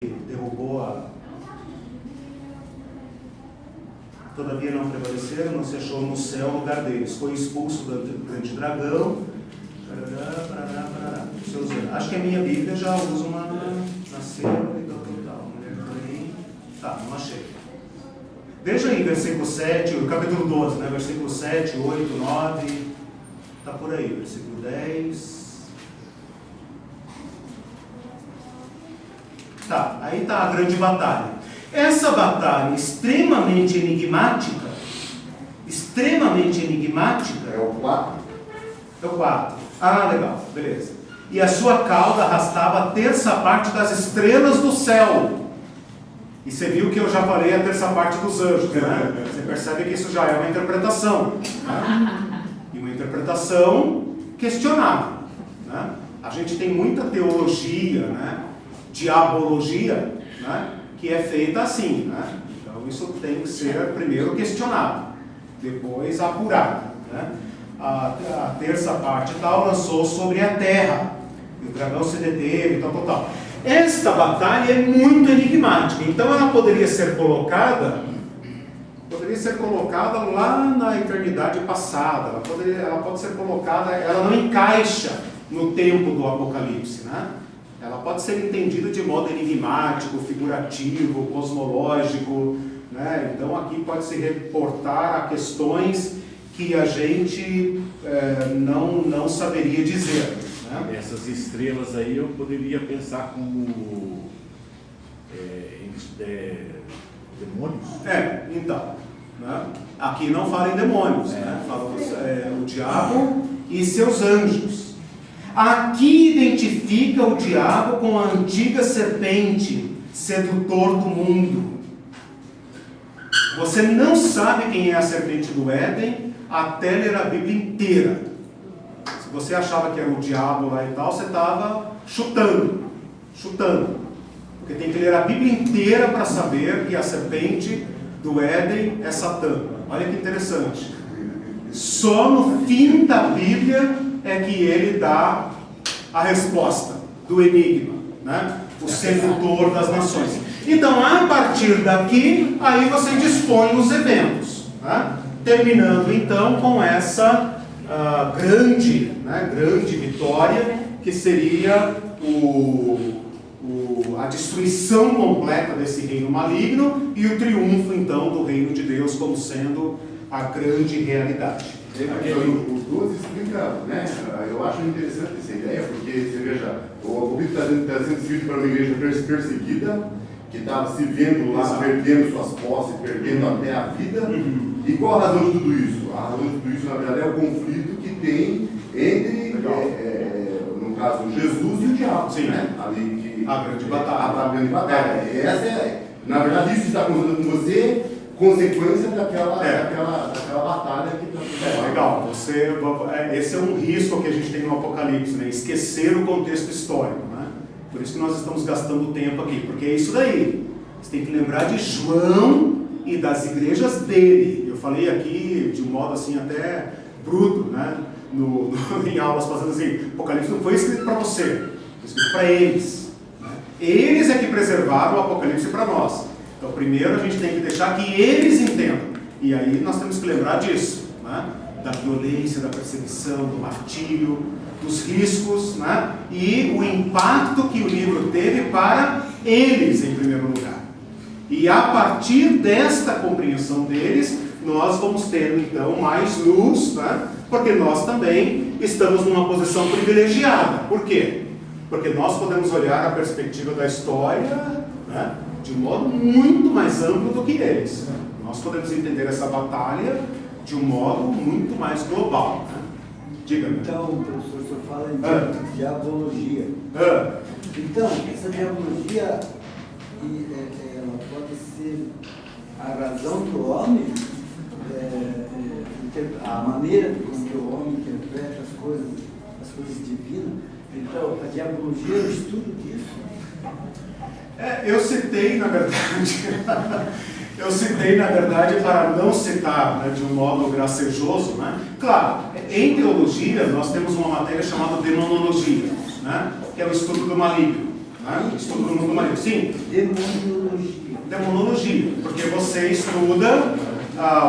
derrubou Todavia não prevaleceram, não se achou no céu o lugar deles. Foi expulso do grande dragão. Acho que a minha Bíblia já usa uma nasceu e tal. Tá, não achei. Veja aí, versículo 7, capítulo 12, né? Versículo 7, 8, 9. Está por aí, versículo 10. Tá, aí está a grande batalha. Essa batalha extremamente enigmática. É o 4? É o 4. Ah, legal, beleza. E a sua cauda arrastava a terça parte das estrelas do céu. E você viu que eu já falei a terça parte dos anjos, né? Você percebe que isso já é uma interpretação. Né? E uma interpretação questionável. Né? A gente tem muita teologia, né? Diabologia, né? Que é feita assim. Né? Então isso tem que ser primeiro questionado, depois apurado. Né? A terça parte tal lançou sobre a terra. E o dragão se deteve, tal. Esta batalha é muito enigmática, então ela poderia ser colocada lá na eternidade passada, ela pode ser colocada, ela não encaixa no tempo do Apocalipse, né? Ela pode ser entendida de modo enigmático, figurativo, cosmológico, né? Então aqui pode se reportar a questões que a gente não saberia dizer. Essas estrelas aí eu poderia pensar como demônios? Então, né? Aqui não fala em demônios, né? Fala o diabo e seus anjos. Aqui identifica o diabo com a antiga serpente, sedutor do mundo. Você não sabe quem é a serpente do Éden até ler a Bíblia inteira. Se você achava que era o diabo lá e tal, você estava chutando. Porque tem que ler a Bíblia inteira para saber que a serpente do Éden é Satã. Olha que interessante. Só no fim da Bíblia é que ele dá a resposta do enigma, né? O sedutor das nações. Então, a partir daqui, aí você dispõe os eventos, né? Terminando então com essa grande vitória, que seria a destruição completa desse reino maligno e o triunfo então do reino de Deus como sendo a grande realidade. O 12 explica, né? Eu acho interessante essa ideia, porque você veja, o Bíblia está sendo escrito para uma igreja perseguida, que estava se vendo lá, perdendo suas posses, perdendo até a vida. E qual a razão de tudo isso? A razão de tudo isso, na verdade, é o conflito que tem entre, no caso, Jesus e o diabo. Sim. Né? Ali a grande batalha. A grande batalha. Essa na verdade, isso está acontecendo com você, consequência daquela batalha que está legal. Esse é um risco que a gente tem no Apocalipse, né? Esquecer o contexto histórico, né? Por isso que nós estamos gastando tempo aqui, porque é isso daí. Você tem que lembrar de João e das igrejas dele. Eu falei aqui de um modo assim até bruto, né? Em aulas fazendo assim, Apocalipse não foi escrito para você, foi escrito para eles. Né? Eles é que preservaram o Apocalipse para nós. Então primeiro a gente tem que deixar que eles entendam. E aí nós temos que lembrar disso, né? Da violência, da perseguição, do martírio, dos riscos, né? E o impacto que o livro teve para eles em primeiro lugar. E a partir desta compreensão deles, nós vamos ter então mais luz, né? Porque nós também estamos numa posição privilegiada. Por quê? Porque nós podemos olhar a perspectiva da história, né? De um modo muito mais amplo do que eles. Nós podemos entender essa batalha de um modo muito mais global. Né? Diga-me. Então, professor, o senhor fala em diabologia. Então, essa diabologia, ela pode ser a razão do homem, a maneira como o homem interpreta as coisas divinas. Então, a diabologia é o estudo disso. Eu citei, na verdade, para não citar, né, de um modo gracejoso, né? Claro, em teologia nós temos uma matéria chamada demonologia, né? Que é o estudo do maligno. Né? Estudo do mundo maligno. Sim? Demonologia. Porque você estuda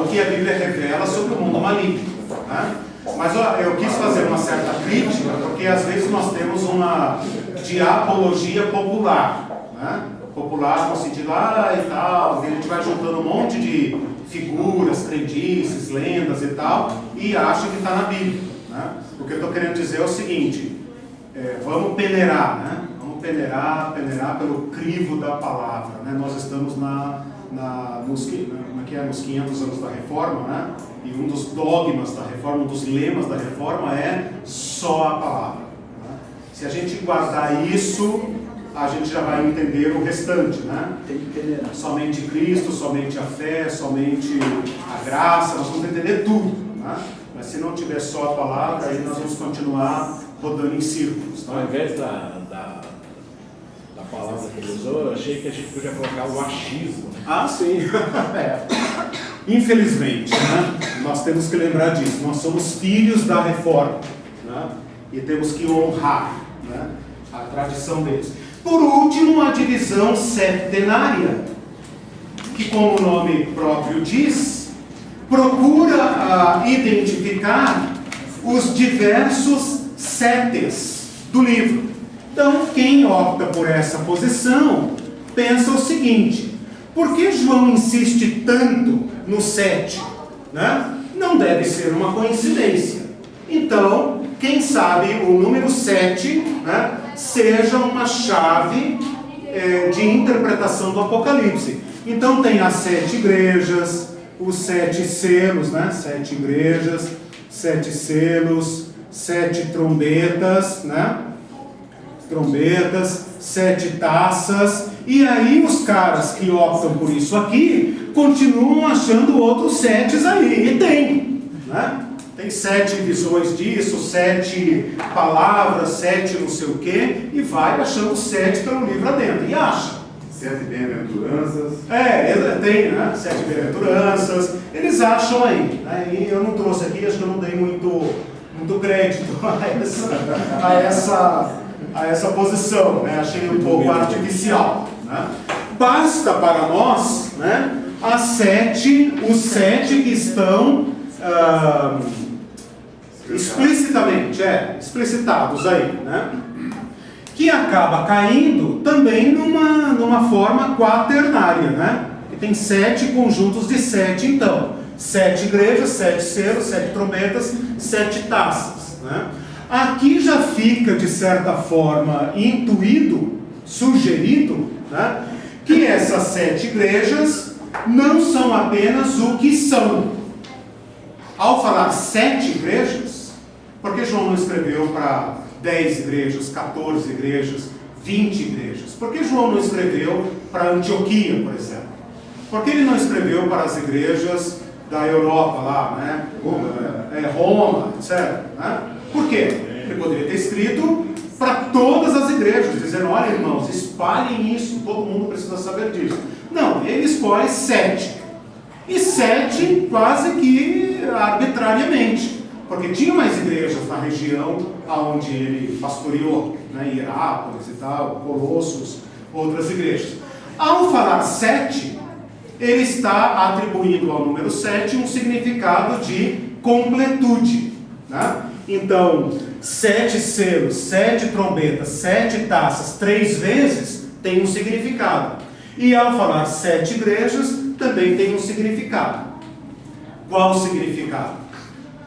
o que a Bíblia revela sobre o mundo maligno. Né? Mas eu quis fazer uma certa crítica, porque às vezes nós temos uma diabologia popular. Né? Popular no sentido e tal, a gente vai juntando um monte de figuras, crendices, lendas e tal, e acha que está na Bíblia. Né? O que eu estou querendo dizer é o seguinte, vamos peneirar, né? Vamos peneirar pelo crivo da palavra. Né? Nós estamos nos 500 anos da Reforma, né? E um dos dogmas da Reforma, um dos lemas da Reforma é só a palavra. Né? Se a gente guardar isso, a gente já vai entender o restante, né? Somente Cristo, somente a fé, somente a graça, nós vamos entender tudo, né? Mas se não tiver só a palavra, aí nós vamos continuar rodando em círculos. Tá? Ao invés da palavra que ele usou, eu achei que a gente podia colocar o achismo. Ah, sim. Infelizmente, né? Nós temos que lembrar disso. Nós somos filhos da Reforma, né? E temos que honrar, né, a tradição deles. Por último, a divisão septenária, que, como o nome próprio diz, procura identificar os diversos setes do livro. Então, quem opta por essa posição, pensa o seguinte: por que João insiste tanto no 7? Né? Não deve ser uma coincidência. Então, quem sabe o número 7, né, seja uma chave de interpretação do Apocalipse. Então tem as 7 igrejas, os 7 selos, né? 7 igrejas, 7 selos, 7 trombetas, né? Trombetas, 7 taças. E aí os caras que optam por isso aqui continuam achando outros 7 aí. E tem, né? Tem 7 visões disso, 7 palavras, 7 não sei o quê, e vai achando 7 pelo livro adentro, e acha. 7 bem-aventuranças. Tem, né? 7 bem-aventuranças, eles acham aí. Né? E eu não trouxe aqui, acho que eu não dei muito crédito a essa posição, né? Achei um pouco artificial. Né? Basta para nós, né, os 7 que estão explicitados aí, né? Que acaba caindo também numa forma quaternária, né? Que tem 7 conjuntos de 7, então 7 igrejas, 7 selos, 7 trombetas, 7 taças, né? Aqui já fica de certa forma intuído, sugerido, né, que essas 7 igrejas não são apenas o que são. Ao falar 7 igrejas, porque João não escreveu para 10 igrejas, 14 igrejas, 20 igrejas? Por que João não escreveu para Antioquia, por exemplo? Por que ele não escreveu para as igrejas da Europa lá, né? Roma, etc. Né? Por quê? Ele poderia ter escrito para todas as igrejas, dizendo: olha, irmãos, espalhem isso, todo mundo precisa saber disso. Não, ele escolhe 7. E 7 quase que arbitrariamente, porque tinha mais igrejas na região onde ele pastoreou, né? Hierápolis e tal, Colossos, outras igrejas. Ao falar 7, ele está atribuindo ao número 7 um significado de completude, né? Então, 7 selos, 7 trombetas, 7 taças, 3 vezes tem um significado. E ao falar 7 igrejas, também tem um significado. Qual o significado?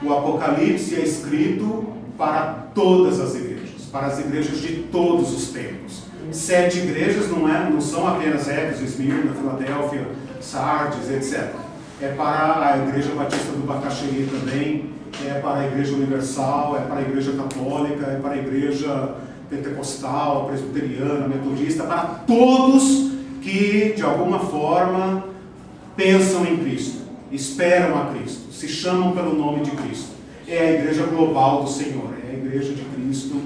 O Apocalipse é escrito para todas as igrejas, para as igrejas de todos os tempos. 7 igrejas não são apenas Éfeso, Esmirna, Filadélfia, Sardes, etc. É para a Igreja Batista do Bacaxeri também, é para a Igreja Universal, é para a Igreja Católica, é para a Igreja Pentecostal, Presbiteriana, Metodista, para todos que de alguma forma pensam em Cristo, esperam a Cristo, se chamam pelo nome de Cristo. É a igreja global do Senhor, é a igreja de Cristo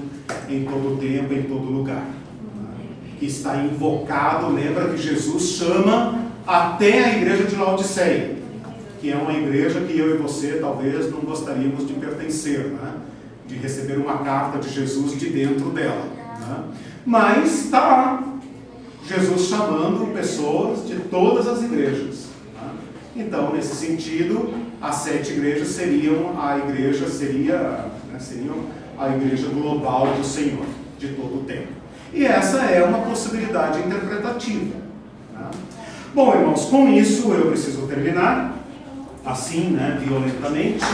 em todo tempo, em todo lugar, que está invocado. Lembra que Jesus chama até a igreja de Laodiceia, que é uma igreja que eu e você talvez não gostaríamos de pertencer, né? De receber uma carta de Jesus de dentro dela, né? Mas está lá, Jesus chamando pessoas de todas as igrejas. Né? Então, nesse sentido, as 7 igrejas seriam a igreja global do Senhor, de todo o tempo. E essa é uma possibilidade interpretativa. Né? Bom, irmãos, com isso eu preciso terminar, assim, né, violentamente.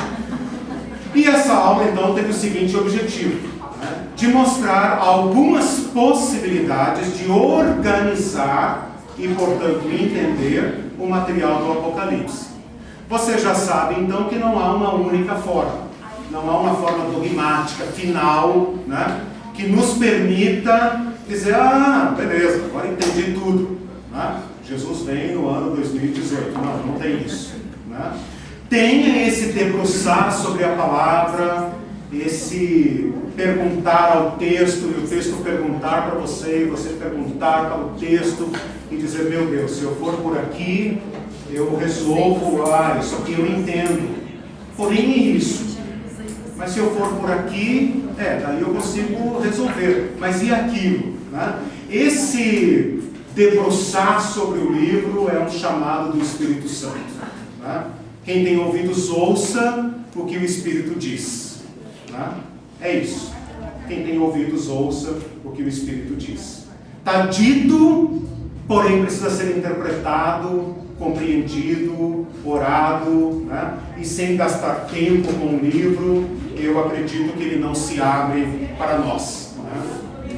E essa aula, então, teve o seguinte objetivo, né, de mostrar algumas possibilidades de organizar e, portanto, entender o material do Apocalipse. Você já sabe, então, que não há uma única forma, não há uma forma dogmática, final, né, que nos permita dizer, beleza, agora entendi tudo. Né? Jesus vem no ano 2018. Não tem isso. Né? Tenha esse debruçar sobre a palavra, esse perguntar ao texto, e o texto perguntar para você, e você perguntar para o texto, e dizer, meu Deus, se eu for por aqui, eu resolvo, isso aqui eu entendo. Porém é isso. Mas se eu for por aqui, daí eu consigo resolver. Mas e aquilo? Né? Esse debruçar sobre o livro é um chamado do Espírito Santo. Né? Quem tem ouvidos, ouça o que o Espírito diz. Né? É isso. Quem tem ouvidos, ouça o que o Espírito diz. Está dito, porém precisa ser interpretado, compreendido, orado, né? E sem gastar tempo com o livro, eu acredito que ele não se abre para nós. Né?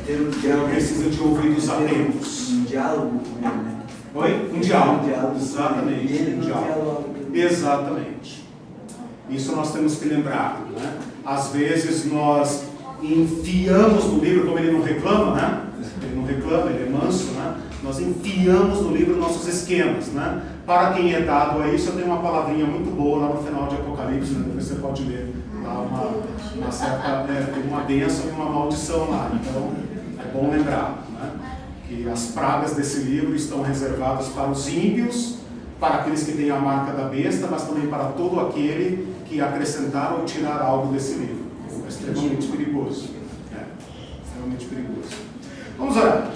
Ele precisa de ouvidos atentos. Um diálogo com ele, né? Oi? Um diálogo. Exatamente. E ele Exatamente. Isso nós temos que lembrar. Né? Às vezes nós enfiamos no livro, como ele não reclama, né? Ele não reclama, ele é manso, né? Nós enfiamos no livro nossos esquemas, né? Para quem é dado a isso, eu tenho uma palavrinha muito boa lá no final de Apocalipse, né? Você pode ler lá uma certa, tem uma bênção e uma maldição lá. Então, é bom lembrar, né? Que as pragas desse livro estão reservadas para os ímpios, para aqueles que têm a marca da besta, mas também para todo aquele que acrescentar ou tirar algo desse livro. É extremamente perigoso. Extremamente perigoso. Vamos orar.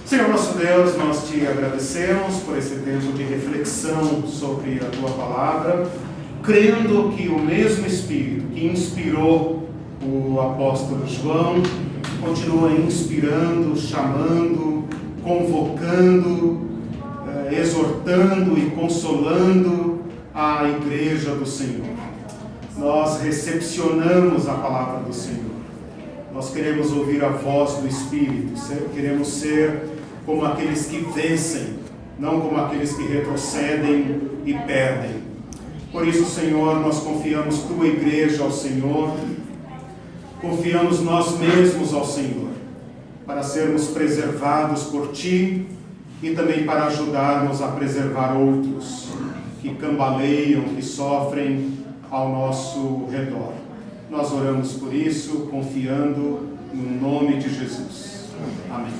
Senhor nosso Deus, nós te agradecemos por esse tempo de reflexão sobre a tua palavra, crendo que o mesmo Espírito que inspirou o apóstolo João continua inspirando, chamando, convocando, exortando e consolando a igreja do Senhor. Nós recepcionamos a palavra do Senhor. Nós queremos ouvir a voz do Espírito. Queremos ser como aqueles que vencem, não como aqueles que retrocedem e perdem. Por isso, Senhor, nós confiamos tua igreja ao Senhor, confiamos nós mesmos ao Senhor, para sermos preservados por ti e também para ajudarmos a preservar outros que cambaleiam, que sofrem ao nosso redor. Nós oramos por isso, confiando no nome de Jesus. Amém.